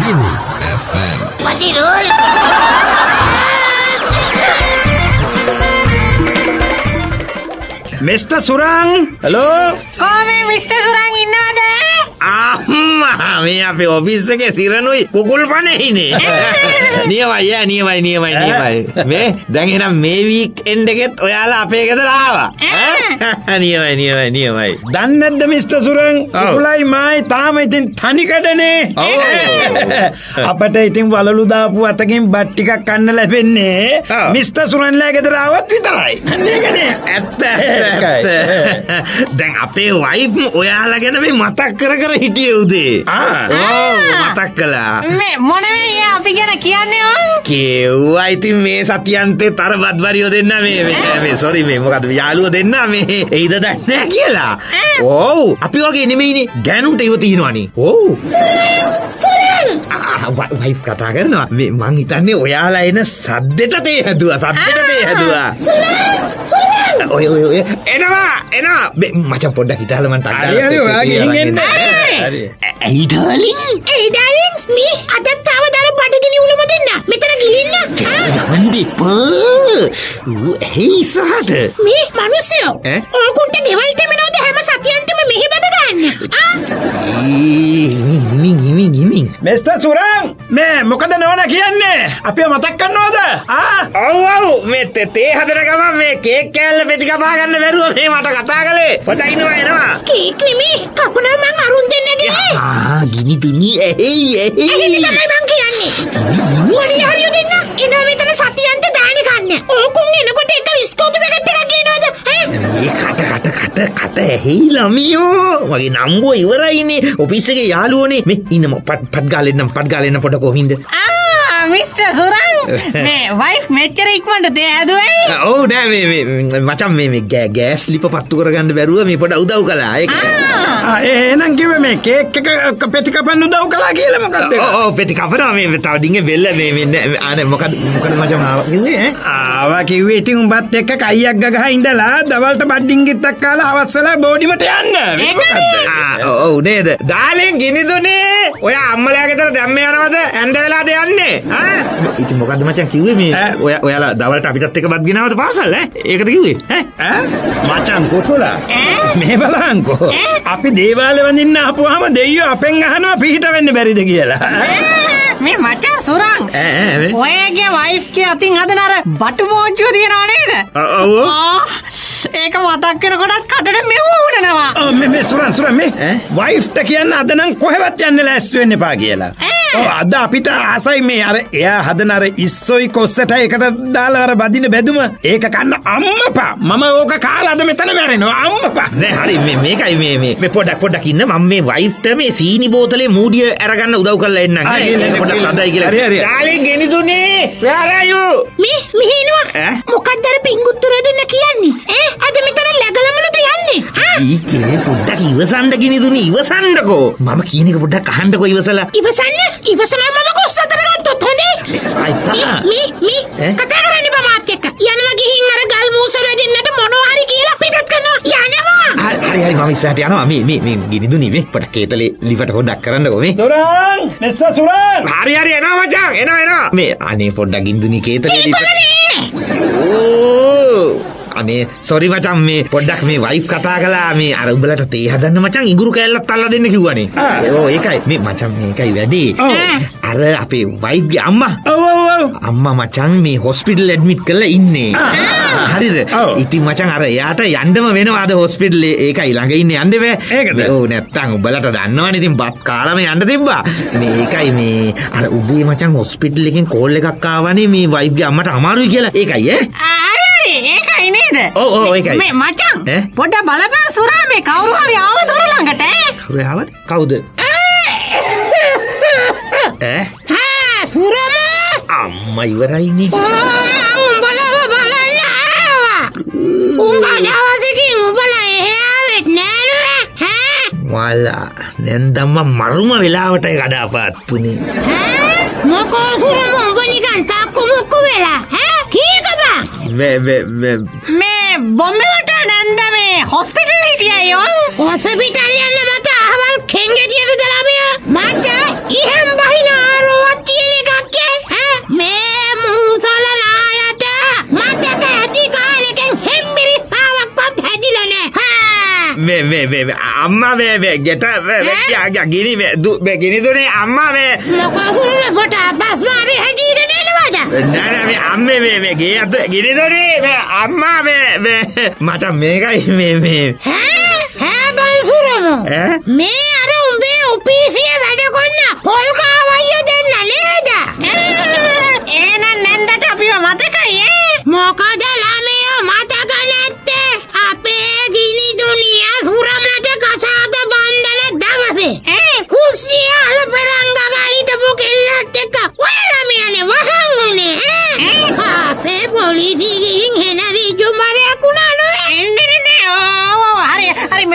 Hero FM. Mati Rul. Mr. Surang, hello. Kome Mr. Surang innawada? අම්මා මේ අපේ office එකේ සිරනුයි කුකුල් පනේ ඉන්නේ. නියමයි. මේ දැන් එහෙනම් මේ වීක් එන්ඩ් එකෙත් ඔයාලා අපේ ගෙදර ආවා. නියමයි. දන්නේ නැද්ද Mr. Surang? කුකුලයි මායි තාම ඉතින් තනිකඩනේ. අපට ඉතින් වලලු දාපු අතකින් බත් ටිකක් කන්න ලැබෙන්නේ Mr. Surangලා ගෙදර ආවොත් විතරයි. අන්නේකනේ. ඇත්ත. දැන් අපේ වයිෆ් ඔයාලා ගැන මේ මතක් කර හිටියේ උදේ. මතක් කළා. මේ මොන වෙයි අපි ගැන කියන්නේ ඕන්? කෙව්වා ඉතින් මේ සතියන්තේ තර බද්වරියෝ දෙන්න මේ සෝරි මේ මොකද යාළුවෝ දෙන්න මේ එයිද දන්නේ නැහැ කියලා. ඔව් අපි වගේ නෙමෙයිනේ ගෑනුන්ට ඉව තියෙනවනේ. ඔව්. සුරන් වයිෆ් කතා කරනවා. මේ මං හිතන්නේ ඔයාලා එන සද්දෙට තේ හැදුවා. සුරන් ඔය එනවා මචං පොඩ්ඩක් හිටහලා මං ටක් හරි ඔයාගේ එන්න. ඇයි ඩාලින් මේ අදත් තාවදාර බඩගිනි උලම දෙන්න. මෙතන ගිහින්න. ඇයි ඉස්සරහට මේ මිනිස්සුયો ඕකුන්ට ගෙවල් තෙමනවද හැම සතියන්තම මෙහෙ බඩ ගන්න? හිමින් Mr. Surang, මේ මොකද නෝනා කියන්නේ? අපිව මතක් කරනවද? ඔව් මේ තේ හදන ගමන් මේ කේක් කෑල්ල පෙති කපා ගන්න බැරුව මේ මට කතා කළේ. පොඩ්ඩක් එනවා. කේක් නෙමේ කපනවා මං අරුන් දෙන්නගේ. ගිනි දුනි ඇයි තමයි මං කියන්නේ. මොණි හරියෝ දෙන්න. එනවා මෙතන සතියන්ත දාන ගන්න. ඕකුන් එනකොට එක විස්කෝතු පැකට් එකක් ගේනවද? මේ කට ඇහි ළමියෝ මගේ නම්බුව ඉවරයිනේ. ඔෆිස් එකේ යාළුවෝනේ. මේ ඉන්නම පත් ගාලෙන්නම් පොඩ කොහින්ද? Mr. Surang මේ වයිෆ් මෙච්චර ඉක්මනට තේ හැදුවයි? ඔව් නෑ මේ මචං මේ ගෑස් ලිප පත්තු කරගන්න බැරුව මේ පොඩ උදව් කළා. ඒක එහෙනම් කිව්වේ මේ කේක් එක පෙති කපන්න උදව් කළා කියලා මොකද්ද? ඔව් පෙති කපනවා මේ තව ඩිංගේ වෙල්ල මේ අනේ මොකද මචං ආවා කිව්වේ ආවා කිව්වේ ඉතින් උඹත් එක්ක කයියක් ගගහ ඉඳලා දවල්ට බඩින්ගිත්තක් කාලා හවස් වෙලා බෝඩිමට යන්න. ඔව් නේද? ඩාලින් ගිනි දුනේ. ඔයා අම්මලා ගෙදර දැම්ම යනවද? ඇඳ වෙලාද යන්නේ? ඉතින් මොකද්ද මචං කිව්වේ මේ ඔයාලා දවල්ට අපිටත් එක බත් ගෙනාවද පාසල් ඒකද කිව්වේ මචං කොකොලා මේ බලංකෝ අපි දේවාලේ වඳින්න ආපුවාම දෙයියෝ අපෙන් අහනවා පිහිට වෙන්න බැරිද කියලා. මේ මචං Surang ඔයගේ වයිෆ් කිය අතින් හදන අර බටු මෝච්චුව තියනවා නේද? ඔව් ඒක මතක් කරකොටත් කටට මෙව උනනවා. මේ Surang මේ වයිෆ්ට කියන්න අද නම් කොහෙවත් යන්න ලෑස්ති වෙන්න එපා කියලා. අද අපිට ආසයි මේ අර එයා හදන අර ඉස්සොයි කොස්සට එකට දාලා අර බදින බැදුම ඒක කන්න අම්මපා මම ඕක කාලා අද මෙතන මැරෙනවා අම්මපා. නෑ හරි මේකයි මේ පොඩ්ඩක් ඉන්න මම මේ වයිෆ්ට මේ සීනි බෝතලේ මූඩිය අරගන්න උදව් කරලා එන්නම්. පොඩ්ඩක් අදයි කියලා. ඩාලින් ගෙනි දුන්නේ. where are you? මෙහෙ එනවා. මොකක්ද අර පිංගුත්තුර දෙන්න කියන්නේ? අද මෙතන läගලමලුද යන්නේ? ඊකේ පොඩ්ඩක් ඉවසන්න ගෙනි දුන්නේ ඉවසන්නකෝ. මම කියන එක පොඩ්ඩක් අහන්නකෝ ඉවසලා. ඉවසන මම කොස් අතර ගත්තොත් හොඳේ. කතා කරන්නේ බමාත් එක්ක. යනවා ගිහින් අර ගල් මූසල දෙන්නට මොනවා හරි කියලා පිටත් කරනවා. යනවා. හරි මම ඉස්සරහට යනවා. මේ ගිනිදුනි මේ පොඩක් කේතලේ ලිවට පොඩ්ඩක් කරන්නකෝ මේ. Surang, Mr. Surang. හරි එනවා මචං එනවා. මේ අනේ පොඩ්ඩක් ගිනිදුනි කේතලේ ලිවට. අනේ සෝරි මචං මේ පොඩ්ඩක් මේ වයිෆ් කතා කළා මේ අර උඹලට තේ හදන්න මචං ඉඟුරු කෑල්ලක් අල්ලලා දෙන්න කිව්වනේ. ඒකයි මේ මචං මේකයි වැඩි. අර අපේ වයිෆ්ගේ අම්මා. අම්මා මචං මේ හොස්පිටල් ඇඩ්මිට් කරලා ඉන්නේ. හරිද? ඉතින් මචං අර එයාට යන්නම වෙනවා අද හොස්පිටලේ. ඒකයි ළඟ ඉන්නේ යන්න බෑ. ඒකද? ඔව් නැත්තම් උඹලට දන්නවනේ ඉතින් බත් කාලම යන්න තිබ්බා. මේකයි මේ අර උදේ මචං හොස්පිටල් එකෙන් කෝල් එකක් ආවනේ මේ වයිෆ්ගේ අම්මට අමාරුයි කියලා. ඒකයි ඒකයි නේද? ඔව් ඒකයි. මේ මචං පොඩ්ඩක් බලපන් සුරා මේ කවුරු හරි ආව දොර ළඟට. කවුරු ආවද? කවුද? සුරම අම්මා ඉවරයිනේ. උඹලව බලන්න ආවා. උඹ දවසකින් උඹලා එහෙ ආවෙත් නෑනේ. වලා නැන්දම්ම මරුම වෙලාවට කඩාපත්තුනේ. මොකෝ සුරම උඹ නිකන් තාක්කු මුක්කු වෙලා. කීකද? මේ බොම්බේට නැන්ද මේ හොස්පිටල් හිටියයෝ. හොස්පිටල් යන්න මට අහවල් කෙන්ගෙඩියට දාලා මට ඉහෙන් බහිනා අම්මා මේ ගෙට ගිනි ගිනි දුනේ අම්මා මේ මොකෝ සුරම පොට බස් මාරේ හැදීගෙන නේද නෑ මේ අම්මේ මේ ගේ අත ගිනි දුනේ මේ අම්මා මේ මචං මේකයි මේ ඈ බල් සුරම මේ අර උඹේ ඔපීසියේ වැඩ කරන පොල්කාවයිය දෙන්න නේද එහෙනම් නැන්දට අපිව මතකයි මොකද ළමයෝ මතක නැත්තේ අපේ ගිනි දුනිය සුරමට කසාද බන්දන දවසේ කුස්සිය අලපරංගගා හිටපු කෙල්ලත් එක්ක ඔය ළමයානේ වහන් උනේ ආසේ පොලිසිය ගිහින් හෙන විජුමරයක් උනා නෝ එන්නේ හරි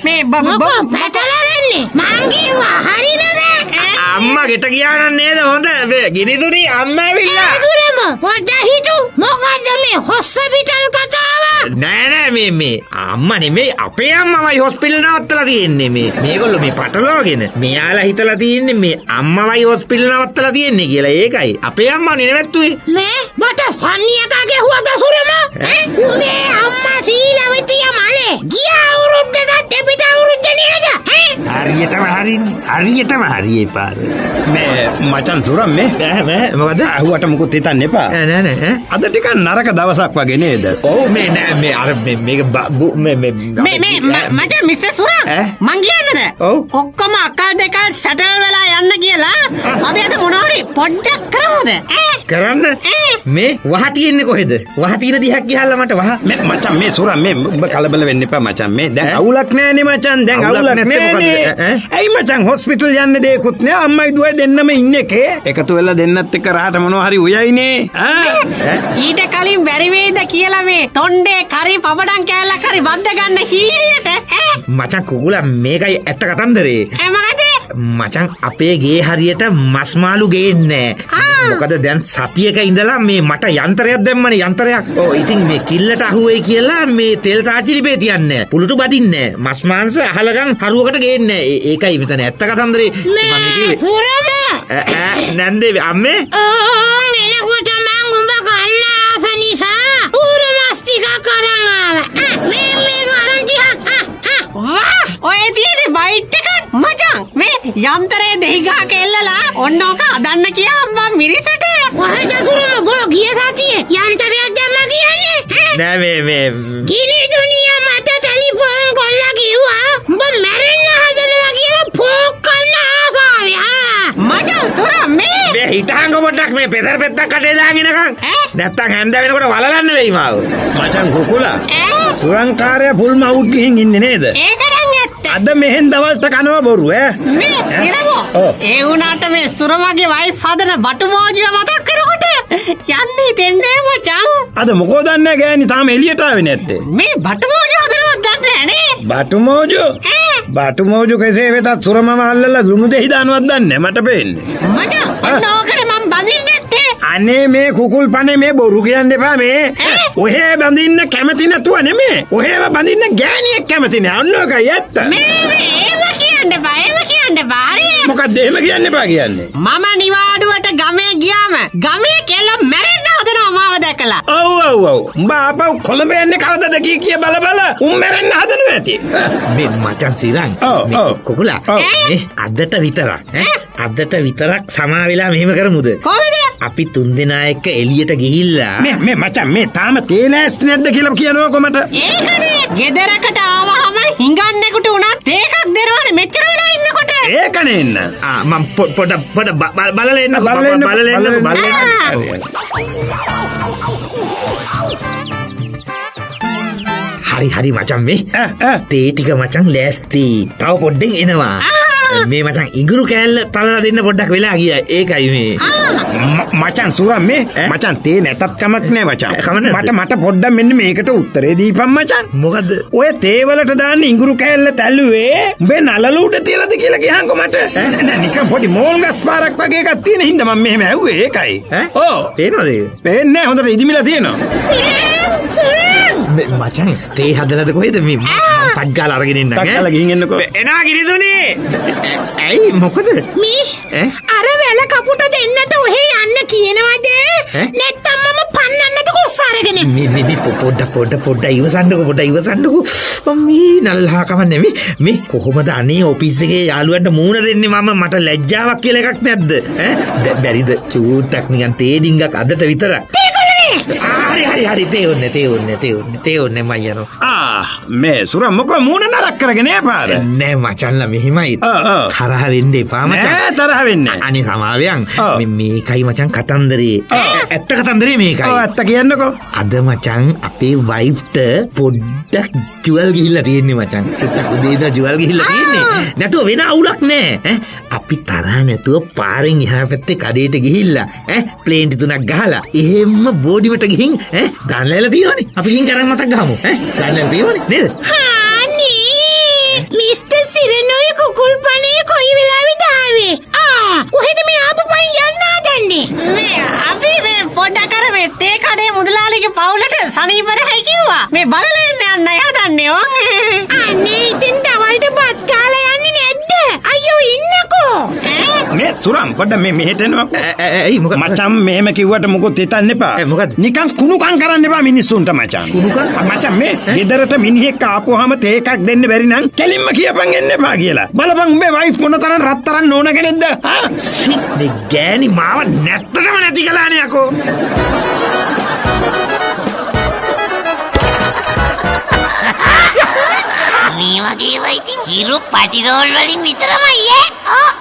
මේ බබෝ පැටල වෙන්නේ මං කිව්වා හරි නේද අම්මා ගෙට ගියා නම් නේද හොඳ මේ ගිනි දුනේ අම්මා ඇවිල්ලා සුරම පොඩ්ඩ හිටු මොකද්ද මේ හොස්පිටල් කතාව නෑ මේ අම්මා නෙමෙයි අපේ අම්මමයි හොස්පිටල් නවත්තලා තියෙන්නේ මේගොල්ලෝ මේ පටලවාගෙන මෙයාලා හිතලා තියෙන්නේ මේ අම්මමයි හොස්පිටල් නවත්තලා තියෙන්නේ කියලා ඒකයි අපේ අම්මා නෙවෙත්තුවේ මේ මට සන්නියකා ගැහුවද සුරම උනේ අම්මා සීලවතිය මලේ ගිය අවුරුද්දට දෙපිට අවුරුද්ද නේද හරියටම හරියේ පාර මේ මචන් සුරම් මේ මොකද අහුවට මුකුත් හිතන්න එපා නෑ අද ටිකක් නරක දවසක් වගේ නේද ඔව් මේ නෑ මේ අර මේක මචං මිස්ටර් සුරම් මං කියන්නද ඔක්කොම අක්කල් දෙකල් සැටල් වෙලා යන්න කියලා අපි අද මොනවාරි පොඩ්ඩක් කරමුද කරන්න මේ වහ තියෙන්නේ කොහෙද වහ තියෙන දිහක් ගිහලා මට වහ මචන් මේ සුරම් මේ ඔබ කලබල වෙන්න එපා මචන් මේ දැන් අවුලක් නෑනේ මචන් දැන් අවුලක් නෑනේ ඇයි මචන් හොස්පිටල් යන්න දෙයක්වත් නෑ අම්මයි දුවයි දෙන්නම ඉන්නේ එකේ එකතු වෙලා දෙන්නත් එක්ක රහට මොනවා හරි උයයිනේ ඊට කලින් බැරි වේද කියලා මේ තොණ්ඩේ කරි පපඩම් කෑල්ලක් හරි වද්ද ගන්න හීයට මචං කුකුලා මේකයි ඇත්ත කතන්දරේ මොකද මචං අපේ ගේ හරියට මස් මාළු ගේන්නේ මොකද දැන් සතියක ඉඳලා මේ මට යන්ත්‍රයක් දැම්මනේ යන්ත්‍රයක් ඉතින් මේ කිල්ලට අහුවෙයි කියලා මේ තෙල් තාච්චි ලිපේ තියන්නේ පුලුටු බදින්නේ මස් මාංශ අහලගම් හරුවකට ගේන්නේ ඒකයි මෙතන ඇත්ත කතන්දරේ මම කිව්වේ සුරම නැන්දේ අම්මේ එනකොට මං උඹ කන්න ආස නිසා ඌරු මස් ටිකක් අරන් ආවා මේ ගරන්ටි ඔය තියෙන බයිට් එක මචං මේ යන්ත්‍රයේ දෙහිගා කෙල්ලලා ඔන්නෝක හදන්න කියා අම්මා මිරිසට කොහෙද සුරම බෝ ගිය සතියේ යන්ත්‍රයක් දැම්ම කියන්නේ නෑ මේ ගිනි දුනිය මට ටෙලිෆෝන් කරලා කිව්වා උඹ මැරෙන්න හදනවා කියලා ෆෝක් කරන්න ආසාවේ මචං සුරම මේ හිටහංග පොඩ්ඩක් මේ පෙතර පෙත්තක් කටේ දාගෙනකන් නැත්තම් හැන්ද වෙනකොට වලලන්න වෙයි මාව මචන් කුකුලා සුරංකාරය ෆුල් මවුට් ගිහින් ඉන්නේ නේද ඒකටන් ඇත්ත අද මෙහෙන් දවල්ට කනවා බොරු මේ ඉරවෝ ඒ වුණාට මේ සුරමගේ වයිෆ් හදන බටුමෝජිය මතක් කරකොට යන්නේ දෙන්නේ මචං අද මොකෝ දන්නේ ගෑණි තාම එළියට ආවේ නැත්තේ මේ බටුමෝජිය හදනවත් දන්නේ නැහැ බටුමෝජු කෙසේ වෙතත් සුරමම අල්ලලා දුනු දෙහි දානවත් දන්නේ මට පේන්නේ මචං ඔන්නෝකට මම බඳින්නේ නැත්තේ අනේ මේ කුකුල් පනේ මේ බොරු කියන්න එපා මේ ඔහේ බඳින්න කැමති නැතුව නෙමේ ඔහේව බඳින්න ගෑණියෙක් කැමති නෑ අන්නෝකයි ඇත්ත ඒව කියන්න බෑ මොකක්ද එහෙම කියන්න එපා කියන්නේ මම නිවාඩුවට ගමේ ගියාම ගමේ කෙල්ල මැරෙන්න හදනවා මාව දැකලා ඔව් උඹ ආපහු කොළඹ යන්නේ කවදද කිය බල උන් මැරෙන්න හදනවා ඇති මේ මචං සිරන් කුකුලා මේ අදට විතරක් සමා වෙලා මෙහෙම කරමුද කොහොමද අපි තුන්දෙනා එක්ක එළියට ගිහිල්ලා මේ මචං මේ තාම තේලෑස්ති නැද්ද කියලා කියනකො මට ඒකනේ ගෙදරකට ආවහම හිඟන්නෙකුට උනත් තේකක් දෙනවනේ මෙච්චර වෙලා ඉන්නකොට ඒකනේ ඉන්න මම පොඩ බලලා එන්නකෝ හරි මචං මේ තේ ටික මචං ලෑස්ති තව පොඩ්ඩෙන් එනවා මේ මචං ඉඟුරු කෑල්ල තලලා දෙන්න පොඩ්ඩක් වෙලා ගියා ඒකයි මේ මචං සුරම් මේ මචං තේ නැතත් කමක් නෑ මචං මට පොඩ්ඩක් මෙන්න මේකට උත්තරේ දීපන් මචං මොකද්ද ඔය තේ වලට දාන්න ඉඟුරු කෑල්ල තැල්ලුවේ උඹේ නලල උඩ තියලාද කියලා කියහන්කො මට නෑ නිකන් පොඩි මෝල් ගස් පාරක් වගේ එකක් තියෙන හින්දා මම මෙහෙම ඇහුවේ ඒකයි පේනවද පේන්නේ හොඳට ඉදිමිලා තියෙනවා මචං තේ හදලාද කොහෙද මේ පඩ් ගාලා අරගෙන එන්න ගාලා ගිහින් එන්නකෝ එනවා ගිරිදුනේ ඇයි මොකද මේ අර වැල කපුට දෙන්නට ඔහෙ යන්න කියනවද නැත්තම් මම පන්නන්නද කොස්සාරගෙන අරගෙන. මේ පොඩ්ඩ ඉවසන්නකෝ මේ නල්හා කමන්නේ මේ කොහොමද අනේ ඔෆිස් එකේ යාළුවන්ට මූණ දෙන්නේ මම මට ලැජ්ජාවක් කියලා එකක් නැද්ද ඈ බැරිද චූට්ටක් නිකන් තේ ඩිංගක් අදට විතරක් හරි තේ ඔන්නේ මම යනවා මේ සුරම් මොකෝ මූණ නරක් කරගෙන පාර නෑ මචන්ලා මෙහෙමයි තරහ වෙන්න එපා මචන් නෑ තරහ වෙන්නේ අනේ සමාවයන් මේකයි මචන් කතන්දරේ ඇත්ත කතන්දරේ මේකයි ඇත්ත කියන්නකෝ අද මචන් අපේ වයිෆ්ට පොඩ්ඩක් ජුවල් ගිහිල්ලා තියෙන්නේ මචන් චුට්ටක් උදේ ඉඳලා ජුවල් ගිහිල්ලා තියෙන්නේ නැතුව වෙන අවුලක් නෑ අපි තරහ නැතුව පාරෙන් එහා පැත්තේ කඩේට ගිහිල්ලා ප්ලේන් තුනක් ගහලා එහෙම්ම බෝඩිමට ගිහින් ගන්නලා තියෙනවනේ අපි ගිහින් කරන් මතක් ගහමු ගන්නලා තියෙනවනේ නේද මිස්ටර් සිරනෝයි කුකුල් පනේ කොයි වෙලාවෙද ආවේ? කොහෙද මේ ආපු පයින් යන්න හදන්නේ? මේ අපි මේ පොඩ්ඩක් අර මේ තේ කඩේ මුදලාලිගේ පවුලට සනීපරයි කිව්වා. මේ බලලා යන්න හදන්නේ අනේ ඉතින් තමයිට බත් කාලා යන්නේ නැද්ද? අයියෝ ඉන්නකෝ. මේ සුරම් පොඩ්ඩ මේ මෙහෙට එනවා. ඇයි මොකද මචං මෙහෙම කිව්වට මොකොත් හිතන්න එපා. මොකද? නිකන් කුණුකම් කරන්න එපා මිනිස්සුන්ට මචං. කුණුකම්? මචං මේ ගෙදරට මිනිහෙක් ආපුවාම තේ එකක් දෙන්න බැරි නම් කෙලින්ම කියපන් එන්න එපා කියලා. බලපන් උඹේ වයිෆ් මොනතරම් රත්තරන් ඕන කෙනෙක්ද? මේ ගෑණි මාව නැත්තටම නැති කළානේ අකෝ. මේ වගේ වයිතින් හිරු පටිරෝල් වලින් විතරමයි ඈ.